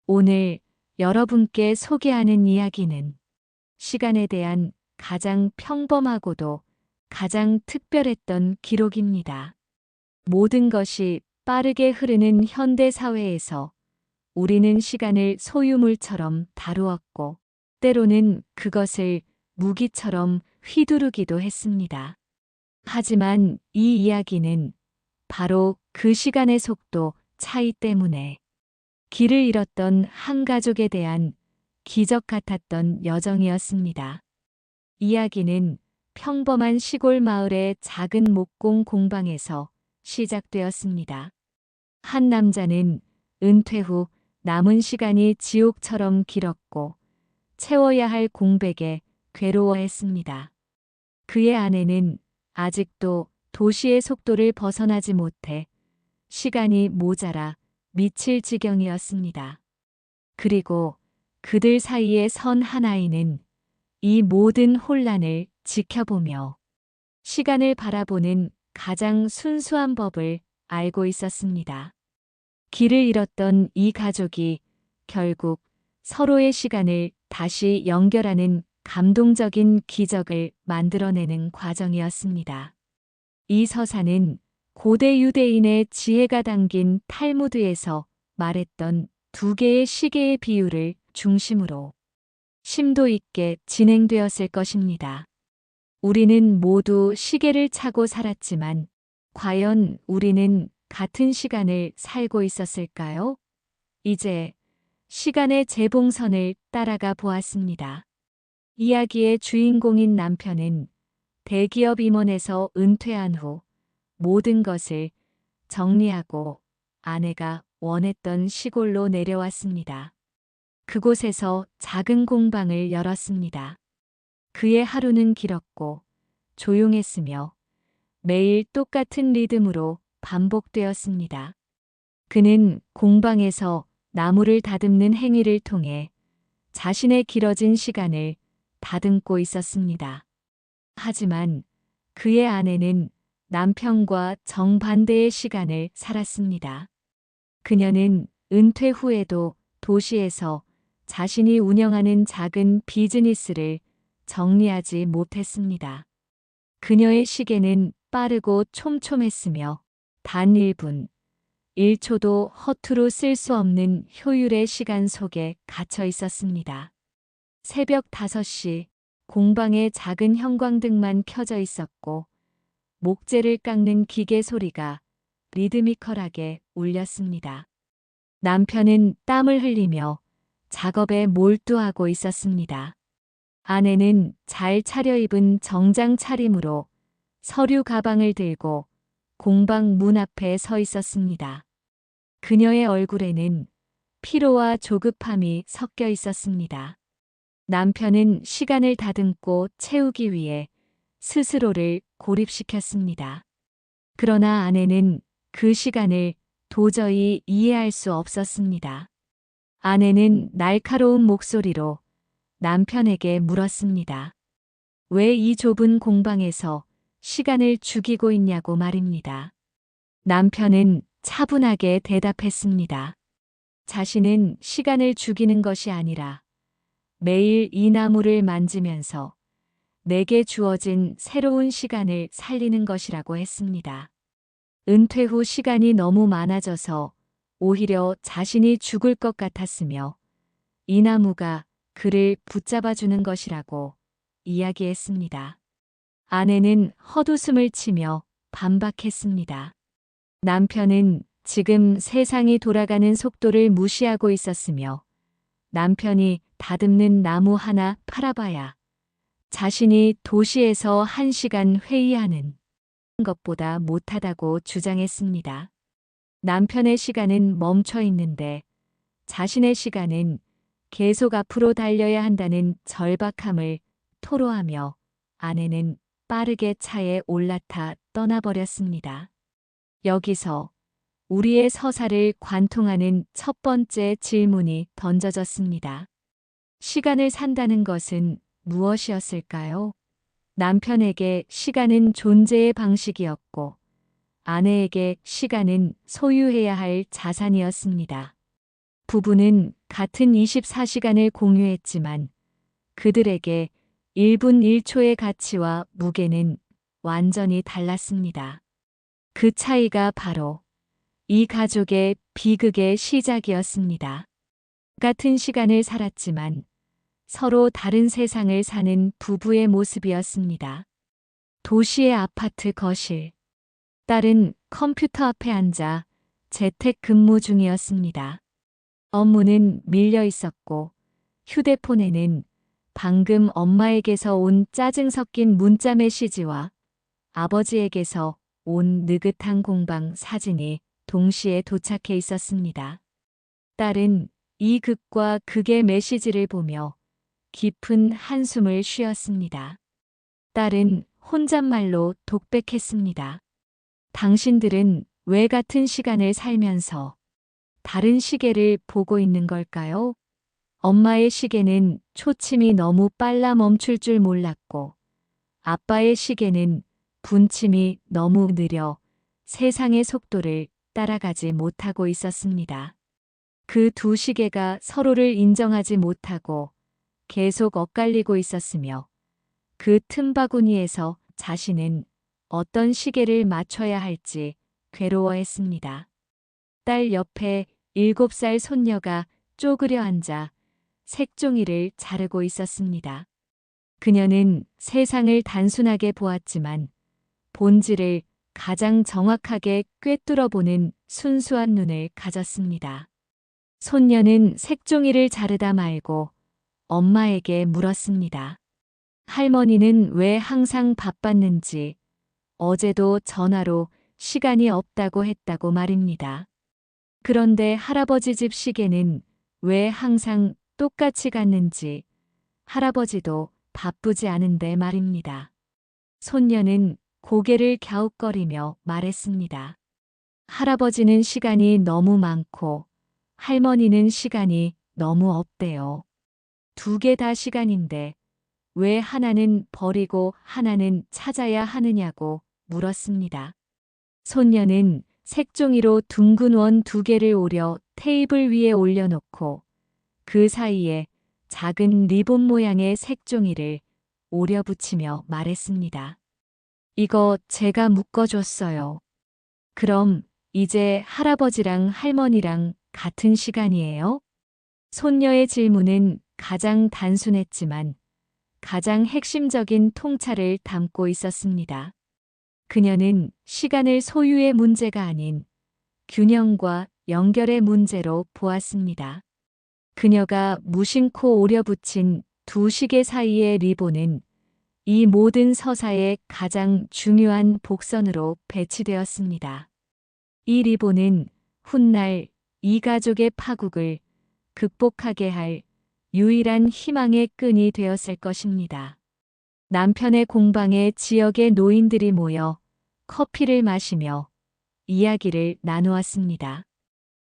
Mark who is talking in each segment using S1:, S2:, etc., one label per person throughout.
S1: 오늘 여러분께 소개하는 이야기는 시간에 대한 가장 평범하고도 가장 특별했던 기록입니다. 모든 것이 빠르게 흐르는 현대 사회에서 우리는 시간을 소유물처럼 다루었고, 때로는 그것을 무기처럼 휘두르기도 했습니다. 하지만 이 이야기는 바로 그 시간의 속도 차이 때문에 길을 잃었던 한 가족에 대한 기적 같았던 여정이었습니다. 이야기는 평범한 시골 마을의 작은 목공 공방에서 시작되었습니다. 한 남자는 은퇴 후 남은 시간이 지옥처럼 길었고 채워야 할 공백에 괴로워했습니다. 그의 아내는 아직도 도시의 속도를 벗어나지 못해 시간이 모자라 미칠 지경이었습니다. 그리고 그들 사이에 선 한 아이는 이 모든 혼란을 지켜보며 시간을 바라보는 가장 순수한 법을 알고 있었습니다. 길을 잃었던 이 가족이 결국 서로의 시간을 다시 연결하는 감동적인 기적을 만들어내는 과정이었습니다. 이 서사는 고대 유대인의 지혜가 담긴 탈무드에서 말했던 두 개의 시계의 비유를 중심으로 심도 있게 진행되었을 것입니다. 우리는 모두 시계를 차고 살았지만 과연 우리는 같은 시간을 살고 있었을까요? 이제 시간의 재봉선을 따라가 보았습니다. 이야기의 주인공인 남편은 대기업 임원에서 은퇴한 후 모든 것을 정리하고 아내가 원했던 시골로 내려왔습니다. 그곳에서 작은 공방을 열었습니다. 그의 하루는 길었고 조용했으며 매일 똑같은 리듬으로 반복되었습니다. 그는 공방에서 나무를 다듬는 행위를 통해 자신의 길어진 시간을 다듬고 있었습니다. 하지만 그의 아내는 남편과 정반대의 시간을 살았습니다. 그녀는 은퇴 후에도 도시에서 자신이 운영하는 작은 비즈니스를 정리하지 못했습니다. 그녀의 시계는 빠르고 촘촘했으며 단 1분, 1초도 허투루 쓸 수 없는 효율의 시간 속에 갇혀 있었습니다. 새벽 5시 공방에 작은 형광등만 켜져 있었고 목재를 깎는 기계 소리가 리드미컬하게 울렸습니다. 남편은 땀을 흘리며 작업에 몰두하고 있었습니다. 아내는 잘 차려입은 정장 차림으로 서류 가방을 들고 공방 문 앞에 서 있었습니다. 그녀의 얼굴에는 피로와 조급함이 섞여 있었습니다. 남편은 시간을 다듬고 채우기 위해 스스로를 고립시켰습니다. 그러나 아내는 그 시간을 도저히 이해할 수 없었습니다. 아내는 날카로운 목소리로 남편에게 물었습니다. 왜 이 좁은 공방에서 시간을 죽이고 있냐고 말입니다. 남편은 차분하게 대답했습니다. 자신은 시간을 죽이는 것이 아니라 매일 이 나무를 만지면서 내게 주어진 새로운 시간을 살리는 것이라고 했습니다. 은퇴 후 시간이 너무 많아져서 오히려 자신이 죽을 것 같았으며 이 나무가 그를 붙잡아주는 것이라고 이야기했습니다. 아내는 헛웃음을 치며 반박했습니다. 남편은 지금 세상이 돌아가는 속도를 무시하고 있었으며 남편이 다듬는 나무 하나 팔아봐야 자신이 도시에서 1시간 회의하는 것보다 못하다고 주장했습니다. 남편의 시간은 멈춰 있는데 자신의 시간은 계속 앞으로 달려야 한다는 절박함을 토로하며 아내는 빠르게 차에 올라타 떠나버렸습니다. 여기서 우리의 서사를 관통하는 첫 번째 질문이 던져졌습니다. 시간을 산다는 것은 무엇이었을까요? 남편에게 시간은 존재의 방식이었고 아내에게 시간은 소유해야 할 자산이었습니다. 부부는 같은 24시간을 공유했지만 그들에게 1분 1초의 가치와 무게는 완전히 달랐습니다. 그 차이가 바로 이 가족의 비극의 시작이었습니다. 같은 시간을 살았지만 서로 다른 세상을 사는 부부의 모습이었습니다. 도시의 아파트 거실. 딸은 컴퓨터 앞에 앉아 재택 근무 중이었습니다. 업무는 밀려 있었고 휴대폰에는 방금 엄마에게서 온 짜증 섞인 문자 메시지와 아버지에게서 온 느긋한 공방 사진이 동시에 도착해 있었습니다. 딸은 이 극과 극의 메시지를 보며 깊은 한숨을 쉬었습니다. 딸은 혼잣말로 독백했습니다. 당신들은 왜 같은 시간을 살면서 다른 시계를 보고 있는 걸까요? 엄마의 시계는 초침이 너무 빨라 멈출 줄 몰랐고 아빠의 시계는 분침이 너무 느려 세상의 속도를 따라가지 못하고 있었습니다. 그 두 시계가 서로를 인정하지 못하고 계속 엇갈리고 있었으며 그 틈바구니에서 자신은 어떤 시계를 맞춰야 할지 괴로워했습니다. 딸 옆에 7살 손녀가 쪼그려 앉아 색종이를 자르고 있었습니다. 그녀는 세상을 단순하게 보았지만 본질을 가장 정확하게 꿰뚫어 보는 순수한 눈을 가졌습니다. 손녀는 색종이를 자르다 말고 엄마에게 물었습니다. 할머니는 왜 항상 바빴는지, 어제도 전화로 시간이 없다고 했다고 말입니다. 그런데 할아버지 집 시계는 왜 항상 똑같이 갔는지, 할아버지도 바쁘지 않은데 말입니다. 손녀는 고개를 갸웃거리며 말했습니다. 할아버지는 시간이 너무 많고 할머니는 시간이 너무 없대요. 두 개 다 시간인데 왜 하나는 버리고 하나는 찾아야 하느냐고 물었습니다. 손녀는 색종이로 둥근 원 2개를 오려 테이블 위에 올려놓고 그 사이에 작은 리본 모양의 색종이를 오려 붙이며 말했습니다. 이거 제가 묶어줬어요. 그럼 이제 할아버지랑 할머니랑 같은 시간이에요? 손녀의 질문은 가장 단순했지만 가장 핵심적인 통찰을 담고 있었습니다. 그녀는 시간을 소유의 문제가 아닌 균형과 연결의 문제로 보았습니다. 그녀가 무심코 오려 붙인 두 시계 사이의 리본은 이 모든 서사의 가장 중요한 복선으로 배치되었습니다. 이 리본은 훗날 이 가족의 파국을 극복하게 할 유일한 희망의 끈이 되었을 것입니다. 남편의 공방에 지역의 노인들이 모여 커피를 마시며 이야기를 나누었습니다.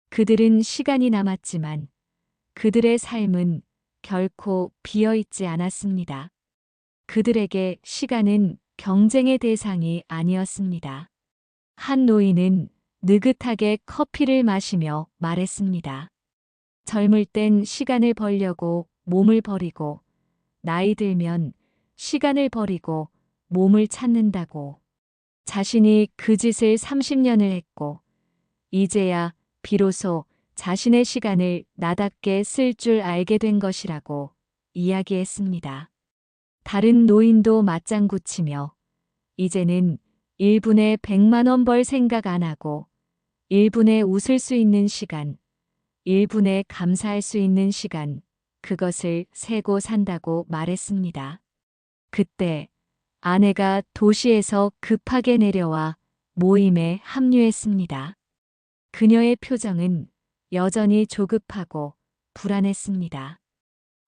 S1: 그들은 시간이 남았지만 그들의 삶은 결코 비어있지 않았습니다. 그들에게 시간은 경쟁의 대상이 아니었습니다. 한 노인은 느긋하게 커피를 마시며 말했습니다. 젊을 땐 시간을 벌려고 몸을 버리고 나이 들면 시간을 버리고 몸을 찾는다고. 자신이 그 짓을 30년을 했고 이제야 비로소 자신의 시간을 나답게 쓸 줄 알게 된 것이라고 이야기했습니다. 다른 노인도 맞장구 치며 이제는 1분에 100만 원 벌 생각 안 하고 1분에 웃을 수 있는 시간, 1분에 감사할 수 있는 시간, 그것을 세고 산다고 말했습니다. 그때 아내가 도시에서 급하게 내려와 모임에 합류했습니다. 그녀의 표정은 여전히 조급하고 불안했습니다.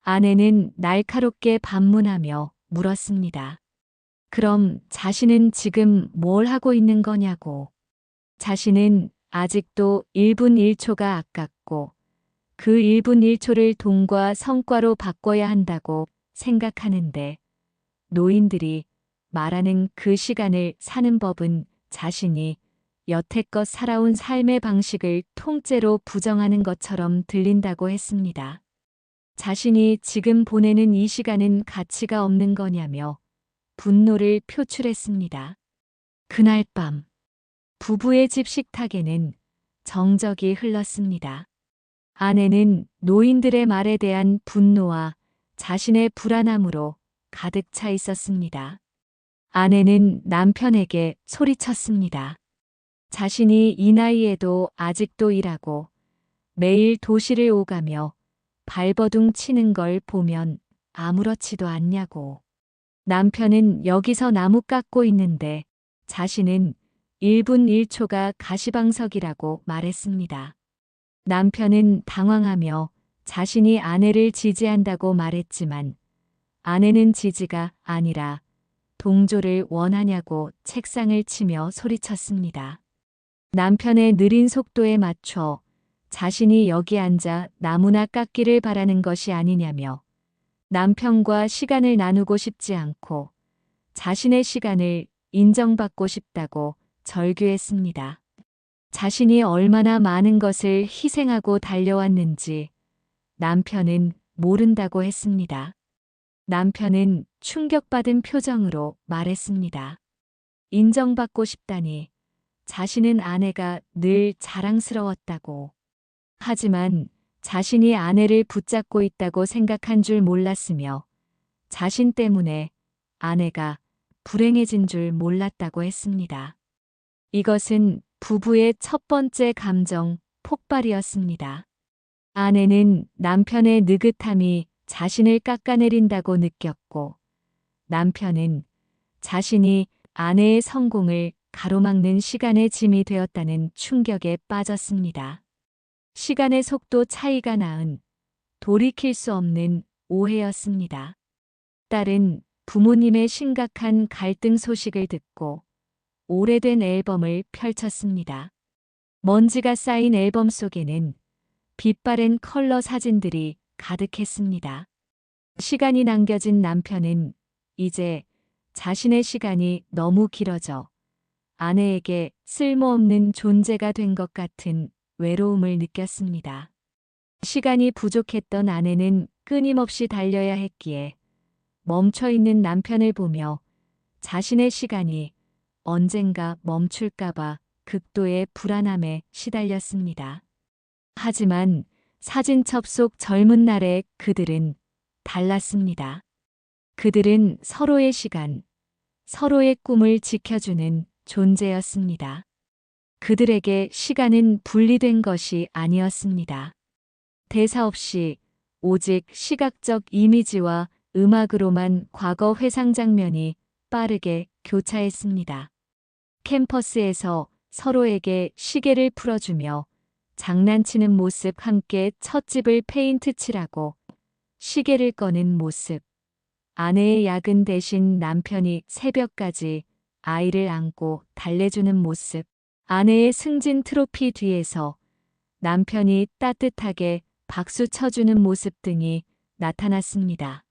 S1: 아내는 날카롭게 반문하며 물었습니다. 그럼 자신은 지금 뭘 하고 있는 거냐고. 자신은 아직도 1분 1초가 아깝고 그 1분 1초를 돈과 성과로 바꿔야 한다고 생각하는데 노인들이 말하는 그 시간을 사는 법은 자신이 여태껏 살아온 삶의 방식을 통째로 부정하는 것처럼 들린다고 했습니다. 자신이 지금 보내는 이 시간은 가치가 없는 거냐며 분노를 표출했습니다. 그날 밤, 부부의 집 식탁에는 정적이 흘렀습니다. 아내는 노인들의 말에 대한 분노와 자신의 불안함으로 가득 차 있었습니다. 아내는 남편에게 소리쳤습니다. 자신이 이 나이에도 아직도 일하고 매일 도시를 오가며 발버둥 치는 걸 보면 아무렇지도 않냐고. 남편은 여기서 나무 깎고 있는데 자신은 1분 1초가 가시방석이라고 말했습니다. 남편은 당황하며 자신이 아내를 지지한다고 말했지만 아내는 지지가 아니라 동조를 원하냐고 책상을 치며 소리쳤습니다. 남편의 느린 속도에 맞춰 자신이 여기 앉아 나무나 깎기를 바라는 것이 아니냐며 남편과 시간을 나누고 싶지 않고 자신의 시간을 인정받고 싶다고 절규했습니다. 자신이 얼마나 많은 것을 희생하고 달려왔는지 남편은 모른다고 했습니다. 남편은 충격받은 표정으로 말했습니다. 인정받고 싶다니 자신은 아내가 늘 자랑스러웠다고. 하지만 자신이 아내를 붙잡고 있다고 생각한 줄 몰랐으며 자신 때문에 아내가 불행해진 줄 몰랐다고 했습니다. 이것은 부부의 첫 번째 감정 폭발이었습니다. 아내는 남편의 느긋함이 자신을 깎아내린다고 느꼈고 남편은 자신이 아내의 성공을 가로막는 시간의 짐이 되었다는 충격에 빠졌습니다. 시간의 속도 차이가 낳은 돌이킬 수 없는 오해였습니다. 딸은 부모님의 심각한 갈등 소식을 듣고 오래된 앨범을 펼쳤습니다. 먼지가 쌓인 앨범 속에는 빛바랜 컬러 사진들이 가득했습니다. 시간이 남겨진 남편은 이제 자신의 시간이 너무 길어져 아내에게 쓸모없는 존재가 된 것 같은 외로움을 느꼈습니다. 시간이 부족했던 아내는 끊임없이 달려야 했기에 멈춰있는 남편을 보며 자신의 시간이 언젠가 멈출까봐 극도의 불안함에 시달렸습니다. 하지만 사진첩 속 젊은 날의 그들은 달랐습니다. 그들은 서로의 시간, 서로의 꿈을 지켜주는 존재였습니다. 그들에게 시간은 분리된 것이 아니었습니다. 대사 없이 오직 시각적 이미지와 음악으로만 과거 회상 장면이 빠르게 교차했습니다. 캠퍼스에서 서로에게 시계를 풀어주며 장난치는 모습, 함께 찻집을 페인트 칠하고 시계를 꺼는 모습, 아내의 야근 대신 남편이 새벽까지 아이를 안고 달래주는 모습, 아내의 승진 트로피 뒤에서 남편이 따뜻하게 박수 쳐주는 모습 등이 나타났습니다.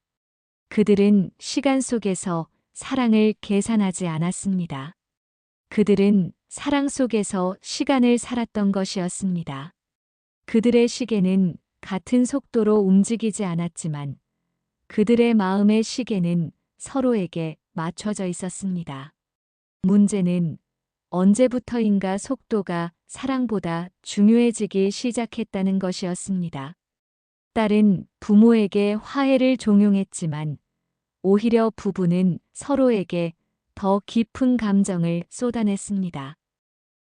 S1: 그들은 시간 속에서 사랑을 계산하지 않았습니다. 그들은 사랑 속에서 시간을 살았던 것이었습니다. 그들의 시계는 같은 속도로 움직이지 않았지만 그들의 마음의 시계는 서로에게 맞춰져 있었습니다. 문제는 언제부터인가 속도가 사랑보다 중요해지기 시작했다는 것이었습니다. 딸은 부모에게 화해를 종용했지만 오히려 부부는 서로에게 더 깊은 감정을 쏟아냈습니다.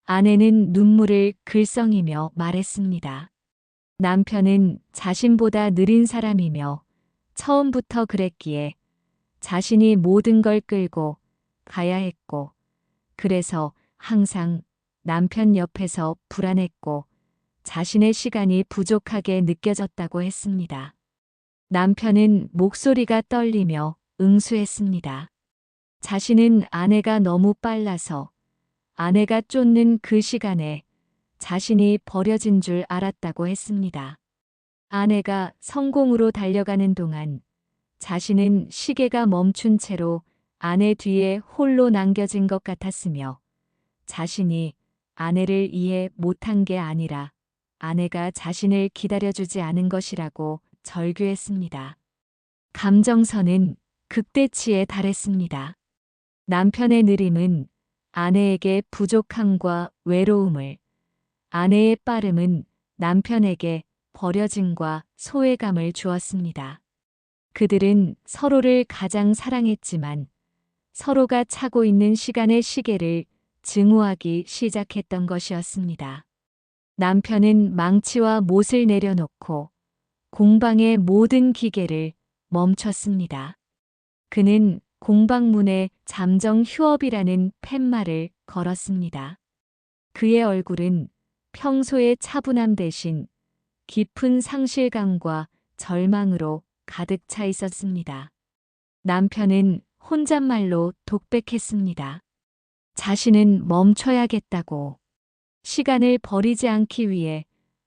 S1: 아내는 눈물을 글썽이며 말했습니다. 남편은 자신보다 느린 사람이며 처음부터 그랬기에 자신이 모든 걸 끌고 가야 했고 그래서 항상 남편 옆에서 불안했고 자신의 시간이 부족하게 느껴졌다고 했습니다. 남편은 목소리가 떨리며 응수했습니다. 자신은 아내가 너무 빨라서 아내가 쫓는 그 시간에 자신이 버려진 줄 알았다고 했습니다. 아내가 성공으로 달려가는 동안 자신은 시계가 멈춘 채로 아내 뒤에 홀로 남겨진 것 같았으며 자신이 아내를 이해 못한 게 아니라 아내가 자신을 기다려주지 않은 것이라고 절규했습니다. 감정선은 극대치에 달했습니다. 남편의 느림은 아내에게 부족함과 외로움을, 아내의 빠름은 남편에게 버려짐과 소외감을 주었습니다. 그들은 서로를 가장 사랑했지만 서로가 차고 있는 시간의 시계를 증오하기 시작했던 것이었습니다. 남편은 망치와 못을 내려놓고 공방의 모든 기계를 멈췄습니다. 그는 공방문에 잠정 휴업이라는 팻말을 걸었습니다. 그의 얼굴은 평소의 차분함 대신 깊은 상실감과 절망으로 가득 차 있었습니다. 남편은 혼잣말로 독백했습니다. 자신은 멈춰야겠다고, 시간을 버리지 않기 위해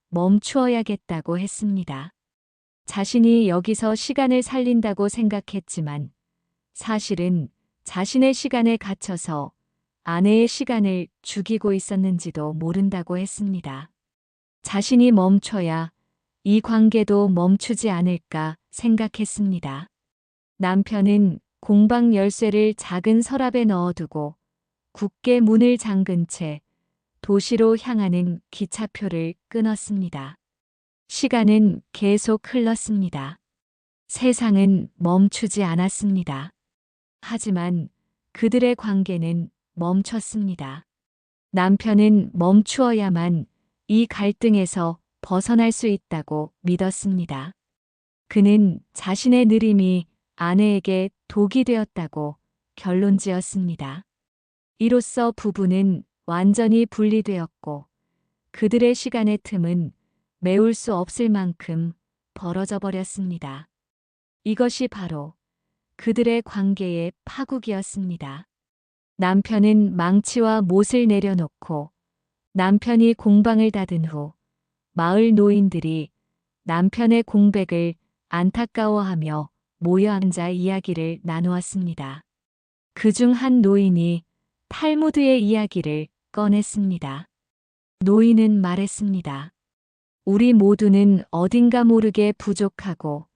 S1: 멈추어야겠다고 했습니다. 자신이 여기서 시간을 살린다고 생각했지만 사실은 자신의 시간에 갇혀서 아내의 시간을 죽이고 있었는지도 모른다고 했습니다. 자신이 멈춰야 이 관계도 멈추지 않을까 생각했습니다. 남편은 공방 열쇠를 작은 서랍에 넣어두고 굳게 문을 잠근 채 도시로 향하는 기차표를 끊었습니다. 시간은 계속 흘렀습니다. 세상은 멈추지 않았습니다. 하지만 그들의 관계는 멈췄습니다. 남편은 멈추어야만 이 갈등에서 벗어날 수 있다고 믿었습니다. 그는 자신의 느림이 아내에게 독이 되었다고 결론지었습니다. 이로써 부부는 완전히 분리되었고 그들의 시간의 틈은 메울 수 없을 만큼 벌어져 버렸습니다. 이것이 바로 그들의 관계의 파국이었습니다. 남편은 망치와 못을 내려놓고 남편이 공방을 닫은 후 마을 노인들이 남편의 공백을 안타까워하며 모여 앉아 이야기를 나누었습니다. 그중 한 노인이 탈무드의 이야기를 꺼냈습니다. 노인은 말했습니다. 우리 모두는 어딘가 모르게 부족하고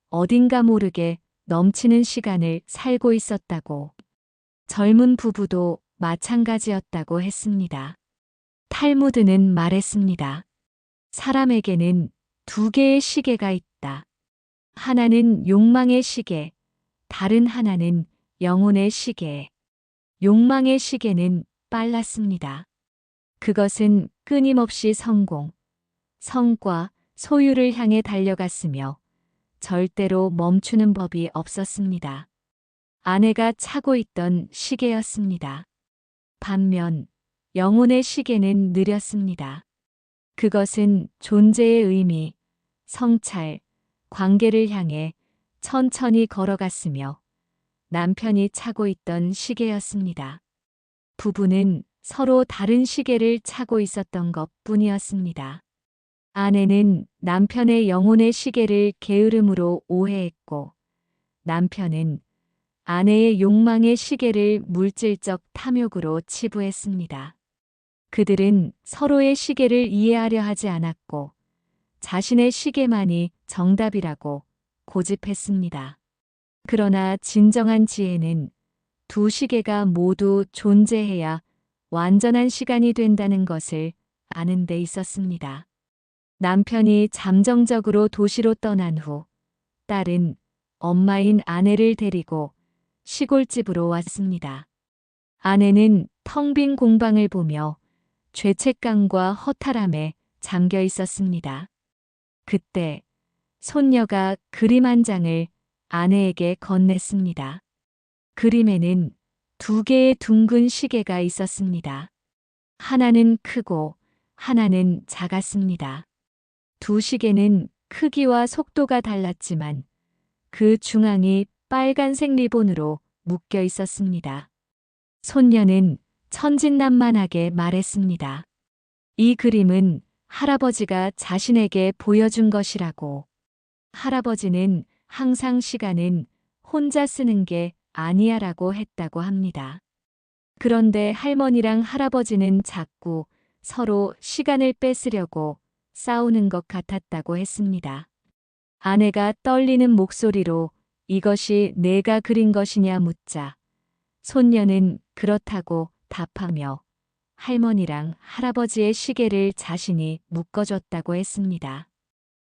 S1: 어딘가 모르게 넘치는 시간을 살고 있었다고. 젊은 부부도 마찬가지였다고 했습니다. 탈무드는 말했습니다. 사람에게는 두 개의 시계가 있다. 하나는 욕망의 시계, 다른 하나는 영혼의 시계. 욕망의 시계는 빨랐습니다. 그것은 끊임없이 성공, 성과, 소유를 향해 달려갔으며 절대로 멈추는 법이 없었습니다. 아내가 차고 있던 시계였습니다. 반면 영혼의 시계는 느렸습니다. 그것은 존재의 의미, 성찰, 관계를 향해 천천히 걸어갔으며 남편이 차고 있던 시계였습니다. 부부는 서로 다른 시계를 차고 있었던 것 뿐이었습니다. 아내는 남편의 영혼의 시계를 게으름으로 오해했고 남편은 아내의 욕망의 시계를 물질적 탐욕으로 치부했습니다. 그들은 서로의 시계를 이해하려 하지 않았고 자신의 시계만이 정답이라고 고집했습니다. 그러나 진정한 지혜는 두 시계가 모두 존재해야 완전한 시간이 된다는 것을 아는 데 있었습니다. 남편이 잠정적으로 도시로 떠난 후 딸은 엄마인 아내를 데리고 시골집으로 왔습니다. 아내는 텅 빈 공방을 보며 죄책감과 허탈함에 잠겨 있었습니다. 그때 손녀가 그림 한 장을 아내에게 건넸습니다. 그림에는 두 개의 둥근 시계가 있었습니다. 하나는 크고 하나는 작았습니다. 두 시계는 크기와 속도가 달랐지만 그 중앙이 빨간색 리본으로 묶여 있었습니다. 손녀는 천진난만하게 말했습니다. 이 그림은 할아버지가 자신에게 보여준 것이라고. 할아버지는 항상 시간은 혼자 쓰는 게 아니야라고 했다고 합니다. 그런데 할머니랑 할아버지는 자꾸 서로 시간을 뺏으려고 싸우는 것 같았다고 했습니다. 아내가 떨리는 목소리로 이것이 내가 그린 것이냐 묻자 손녀는 그렇다고 답하며 할머니랑 할아버지의 시계를 자신이 묶어줬다고 했습니다.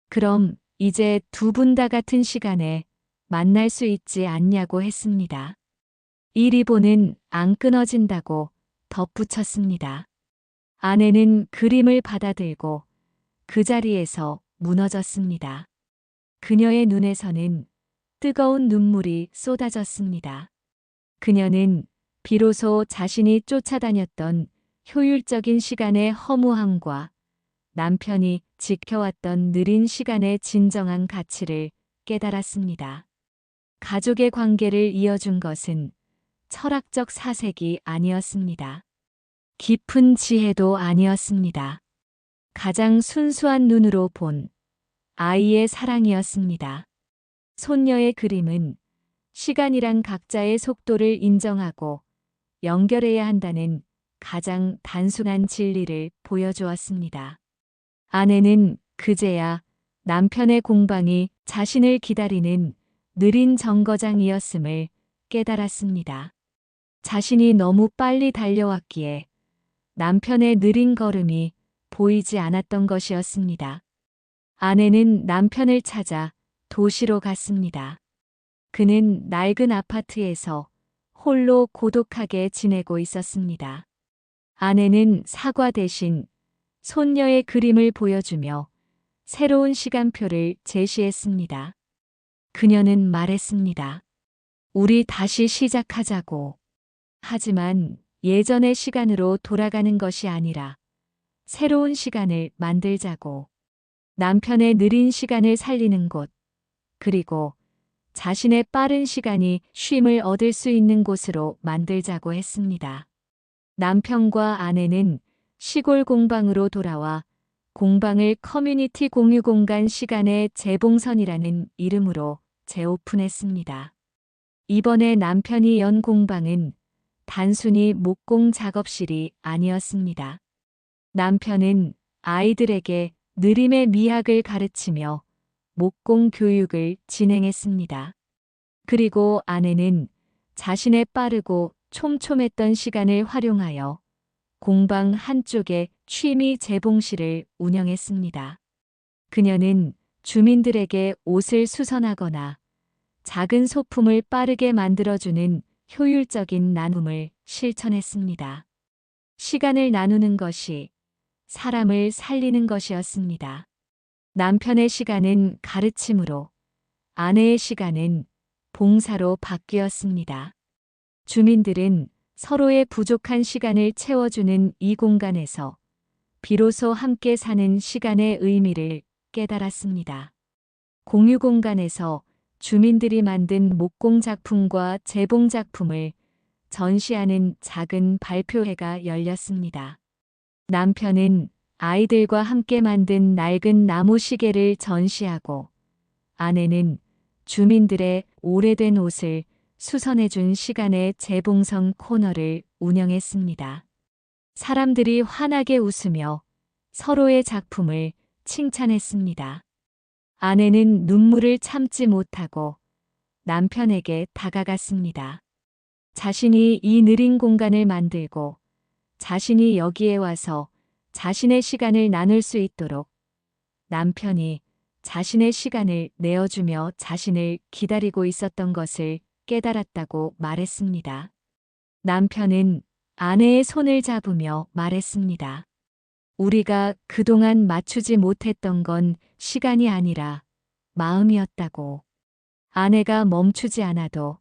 S1: 그럼 이제 두 분 다 같은 시간에 만날 수 있지 않냐고 했습니다. 이 리본은 안 끊어진다고 덧붙였습니다. 아내는 그림을 받아들고 그 자리에서 무너졌습니다. 그녀의 눈에서는 뜨거운 눈물이 쏟아졌습니다. 그녀는 비로소 자신이 쫓아다녔던 효율적인 시간의 허무함과 남편이 지켜왔던 느린 시간의 진정한 가치를 깨달았습니다. 가족의 관계를 이어준 것은 철학적 사색이 아니었습니다. 깊은 지혜도 아니었습니다. 가장 순수한 눈으로 본 아이의 사랑이었습니다. 손녀의 그림은 시간이란 각자의 속도를 인정하고 연결해야 한다는 가장 단순한 진리를 보여주었습니다. 아내는 그제야 남편의 공방이 자신을 기다리는 느린 정거장이었음을 깨달았습니다. 자신이 너무 빨리 달려왔기에 남편의 느린 걸음이 보이지 않았던 것이었습니다. 아내는 남편을 찾아 도시로 갔습니다. 그는 낡은 아파트에서 홀로 고독하게 지내고 있었습니다. 아내는 사과 대신 손녀의 그림을 보여주며 새로운 시간표를 제시했습니다. 그녀는 말했습니다. 우리 다시 시작하자고. 하지만 예전의 시간으로 돌아가는 것이 아니라 새로운 시간을 만들자고. 남편의 느린 시간을 살리는 곳, 그리고 자신의 빠른 시간이 쉼을 얻을 수 있는 곳으로 만들자고 했습니다. 남편과 아내는 시골 공방으로 돌아와 공방을 커뮤니티 공유 공간 시간의 재봉선이라는 이름으로 재오픈했습니다. 이번에 남편이 연 공방은 단순히 목공 작업실이 아니었습니다. 남편은 아이들에게 느림의 미학을 가르치며 목공 교육을 진행했습니다. 그리고 아내는 자신의 빠르고 촘촘했던 시간을 활용하여 공방 한쪽에 취미 재봉실을 운영했습니다. 그녀는 주민들에게 옷을 수선하거나 작은 소품을 빠르게 만들어주는 효율적인 나눔을 실천했습니다. 시간을 나누는 것이 사람을 살리는 것이었습니다. 남편의 시간은 가르침으로, 아내의 시간은 봉사로 바뀌었습니다. 주민들은 서로의 부족한 시간을 채워주는 이 공간에서 비로소 함께 사는 시간의 의미를 깨달았습니다. 공유 공간에서 주민들이 만든 목공 작품과 재봉 작품을 전시하는 작은 발표회가 열렸습니다. 남편은 아이들과 함께 만든 낡은 나무 시계를 전시하고 아내는 주민들의 오래된 옷을 수선해준 시간의 재봉선 코너를 운영했습니다. 사람들이 환하게 웃으며 서로의 작품을 칭찬했습니다. 아내는 눈물을 참지 못하고 남편에게 다가갔습니다. 자신이 이 느린 공간을 만들고 자신이 여기에 와서 자신의 시간을 나눌 수 있도록 남편이 자신의 시간을 내어주며 자신을 기다리고 있었던 것을 깨달았다고 말했습니다. 남편은 아내의 손을 잡으며 말했습니다. 우리가 그동안 맞추지 못했던 건 시간이 아니라 마음이었다고. 아내가 멈추지 않아도,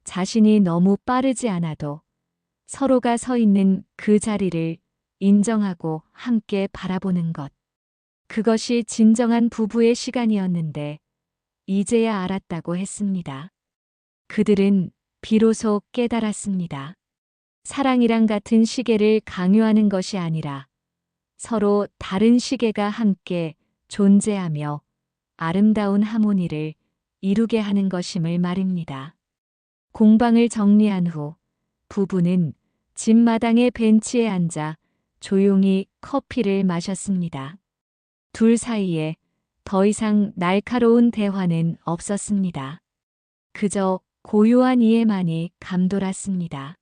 S1: 자신이 너무 빠르지 않아도 서로가 서 있는 그 자리를 인정하고 함께 바라보는 것. 그것이 진정한 부부의 시간이었는데 이제야 알았다고 했습니다. 그들은 비로소 깨달았습니다. 사랑이랑 같은 시계를 강요하는 것이 아니라 서로 다른 시계가 함께 존재하며 아름다운 하모니를 이루게 하는 것임을 말입니다. 공방을 정리한 후 부부는 집 마당의 벤치에 앉아 조용히 커피를 마셨습니다. 둘 사이에 더 이상 날카로운 대화는 없었습니다. 그저 고요한 이해만이 감돌았습니다.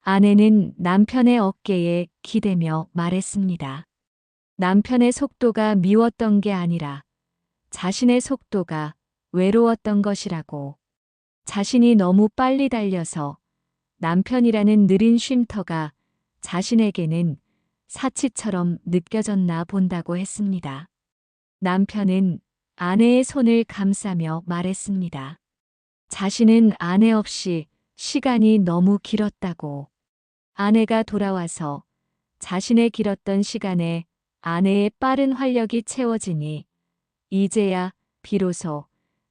S1: 아내는 남편의 어깨에 기대며 말했습니다. 남편의 속도가 미웠던 게 아니라 자신의 속도가 외로웠던 것이라고. 자신이 너무 빨리 달려서 남편이라는 느린 쉼터가 자신에게는 사치처럼 느껴졌나 본다고 했습니다. 남편은 아내의 손을 감싸며 말했습니다. 자신은 아내 없이 시간이 너무 길었다고. 아내가 돌아와서 자신의 길었던 시간에 아내의 빠른 활력이 채워지니 이제야 비로소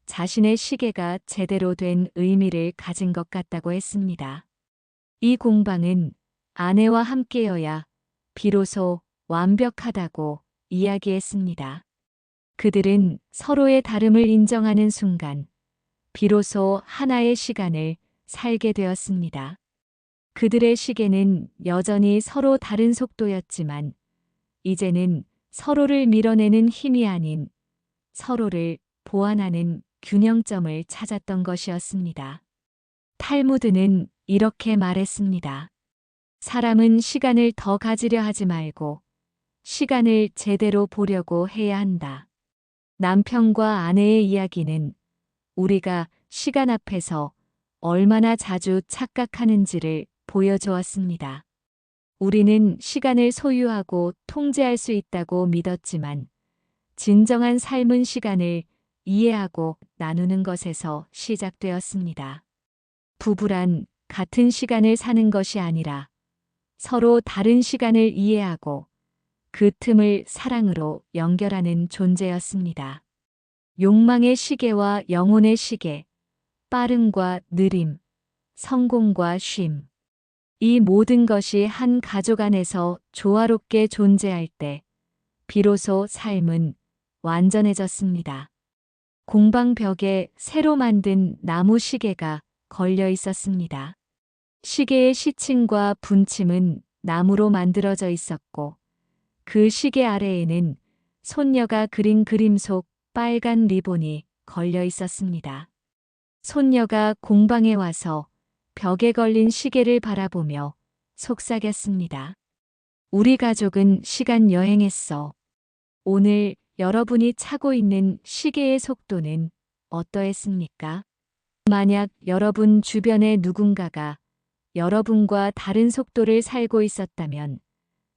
S1: 자신의 시계가 제대로 된 의미를 가진 것 같다고 했습니다. 이 공방은 아내와 함께여야 비로소 완벽하다고 이야기했습니다. 그들은 서로의 다름을 인정하는 순간 비로소 하나의 시간을 살게 되었습니다. 그들의 시계는 여전히 서로 다른 속도였지만 이제는 서로를 밀어내는 힘이 아닌 서로를 보완하는 균형점을 찾았던 것이었습니다. 탈무드는 이렇게 말했습니다. 사람은 시간을 더 가지려 하지 말고 시간을 제대로 보려고 해야 한다. 남편과 아내의 이야기는 우리가 시간 앞에서 얼마나 자주 착각하는지를 보여주었습니다. 우리는 시간을 소유하고 통제할 수 있다고 믿었지만 진정한 삶은 시간을 이해하고 나누는 것에서 시작되었습니다. 부부란 같은 시간을 사는 것이 아니라 서로 다른 시간을 이해하고 그 틈을 사랑으로 연결하는 존재였습니다. 욕망의 시계와 영혼의 시계, 빠름과 느림, 성공과 쉼. 이 모든 것이 한 가족 안에서 조화롭게 존재할 때 비로소 삶은 완전해졌습니다. 공방 벽에 새로 만든 나무 시계가 걸려 있었습니다. 시계의 시침과 분침은 나무로 만들어져 있었고 그 시계 아래에는 손녀가 그린 그림 속 빨간 리본이 걸려 있었습니다. 손녀가 공방에 와서 벽에 걸린 시계를 바라보며 속삭였습니다. 우리 가족은 시간 여행했어. 오늘 여러분이 차고 있는 시계의 속도는 어떠했습니까? 만약 여러분 주변에 누군가가 여러분과 다른 속도를 살고 있었다면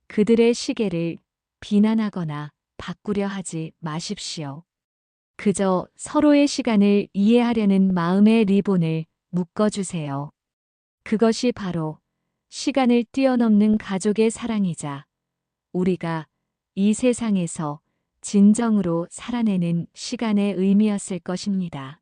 S1: 그들의 시계를 비난하거나 바꾸려 하지 마십시오. 그저 서로의 시간을 이해하려는 마음의 리본을 묶어주세요. 그것이 바로 시간을 뛰어넘는 가족의 사랑이자 우리가 이 세상에서 진정으로 살아내는 시간의 의미였을 것입니다.